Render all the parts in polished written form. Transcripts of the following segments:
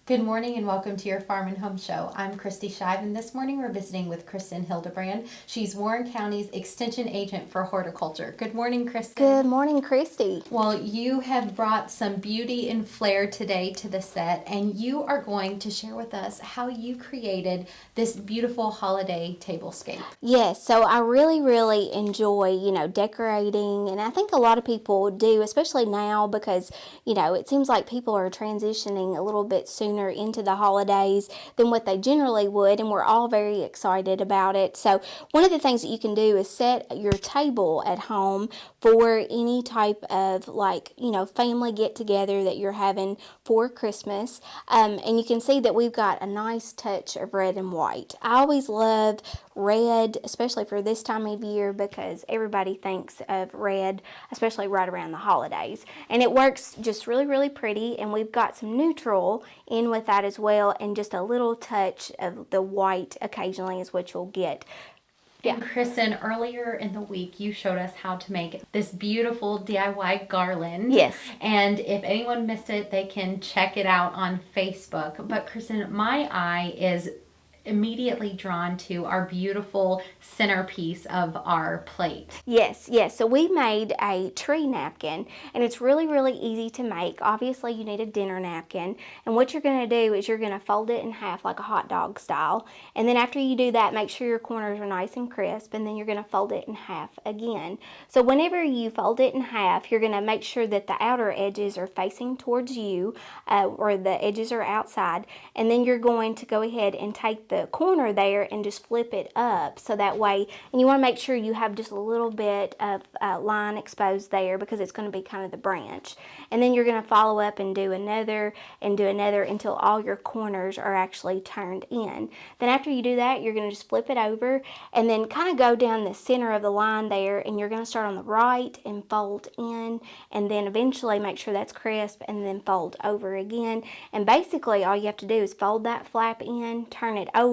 Good morning and welcome to your Farm and Home Show. I'm Kristi and this morning we're visiting with Kristin Hildabrand. She's Warren County's Extension Agent for Horticulture. Good morning, Kristin. Good morning, Kristi. Well, you have brought some beauty and flair today to the set, and you are going to share with us how you created this beautiful holiday tablescape. Yes, so I really enjoy, decorating, and I think a lot of people do, especially now because, it seems like people are transitioning a little bit sooner into the holidays than what they generally would, and we're all very excited about it. So one of the things that you can do is set your table at home for any type of family get together that you're having for Christmas. And you can see that we've got a nice touch of red and white. I always love red, especially for this time of year, because everybody thinks of red, especially right around the holidays. And it works just really pretty, and we've got some neutral in with that as well, and just a little touch of the white occasionally is what you'll get. And Kristin, earlier in the week, you showed us how to make this beautiful DIY garland. Yes. And if anyone missed it, they can check it out on Facebook. But Kristin, my eye is immediately drawn to our beautiful centerpiece of our plate. Yes. So we made a tree napkin, and it's really easy to make. Obviously, you need a dinner napkin, and what you're going to do is you're going to fold it in half like a hot dog style, and then after you do that, make sure your corners are nice and crisp, and then you're going to fold it in half again. So whenever you fold it in half, you're going to make sure that the outer edges are facing towards you, or the edges are outside, and then you're going to go ahead and take the corner there and just flip it up, so that way, and you want to make sure you have just a little bit of line exposed there, because it's going to be kind of the branch. And then you're going to follow up and do another until all your corners are actually turned in. Then after you do that, you're going to just flip it over and then kind of go down the center of the line there, and you're going to start on the right and fold in, and then eventually make sure that's crisp and then fold over again. And basically all you have to do is fold that flap in, turn it over,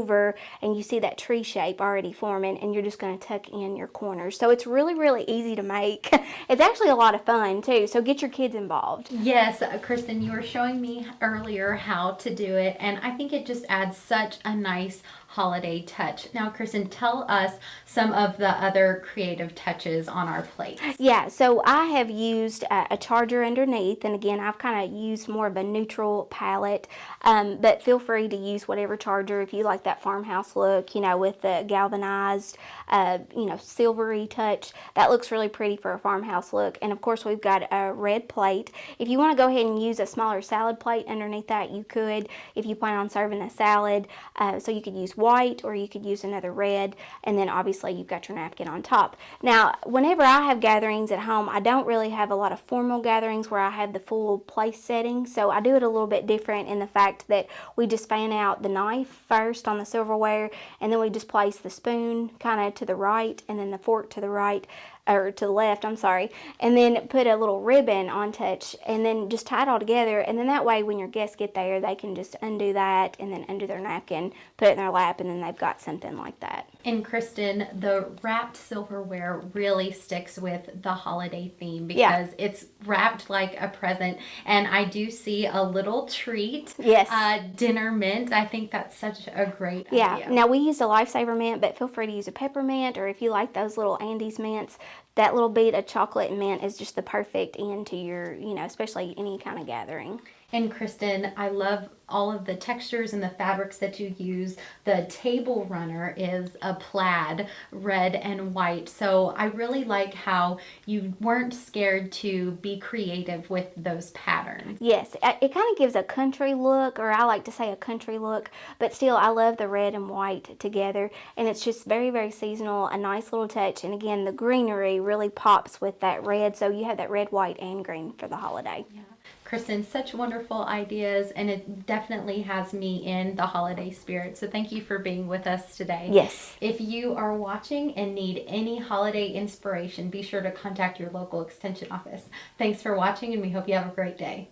and you see that tree shape already forming, and you're just going to tuck in your corners. So it's really easy to make. It's actually a lot of fun too, so get your kids involved. Yes, Kristin, you were showing me earlier how to do it, and I think it just adds such a nice holiday touch. Now, Kristin, tell us some of the other creative touches on our plate. Yeah, so I have used a charger underneath, and again, I've kind of used more of a neutral palette, but feel free to use whatever charger if you like that farmhouse look, with the galvanized, silvery touch. That looks really pretty for a farmhouse look. And of course, we've got a red plate. If you want to go ahead and use a smaller salad plate underneath that, you could, if you plan on serving a salad. So you could use white, or you could use another red, and then obviously you've got your napkin on top. Now, whenever I have gatherings at home, I don't really have a lot of formal gatherings where I have the full place setting, so I do it a little bit different in the fact that we just fan out the knife first on the silverware, and then we just place the spoon kind of to the right, and then the fork to the right, or to the left, I'm sorry, and then put a little ribbon on touch, and then just tie it all together, and then that way when your guests get there, they can just undo that, and then undo their napkin, put it in their lap, and then they've got something like that. And Kristin, the wrapped silverware really sticks with the holiday theme, because it's wrapped like a present, and I do see a little treat. Yes. Dinner mint. I think that's such a great idea. Now we use a Lifesaver mint, but feel free to use a peppermint, or if you like those little Andes mints, that little bead of chocolate and mint is just the perfect end to your, especially any kind of gathering. And Kristin, I love all of the textures and the fabrics that you use. The table runner is a plaid, red and white. So I really like how you weren't scared to be creative with those patterns. Yes, it kind of gives a country look, or I like to say a country look, but still I love the red and white together, and it's just very seasonal, a nice little touch. And again, the greenery really pops with that red, so you have that red, white, and green for the holiday. Yeah. Kristin, such wonderful ideas, and it definitely has me in the holiday spirit. So thank you for being with us today. Yes. If you are watching and need any holiday inspiration, be sure to contact your local extension office. Thanks for watching, and we hope you have a great day.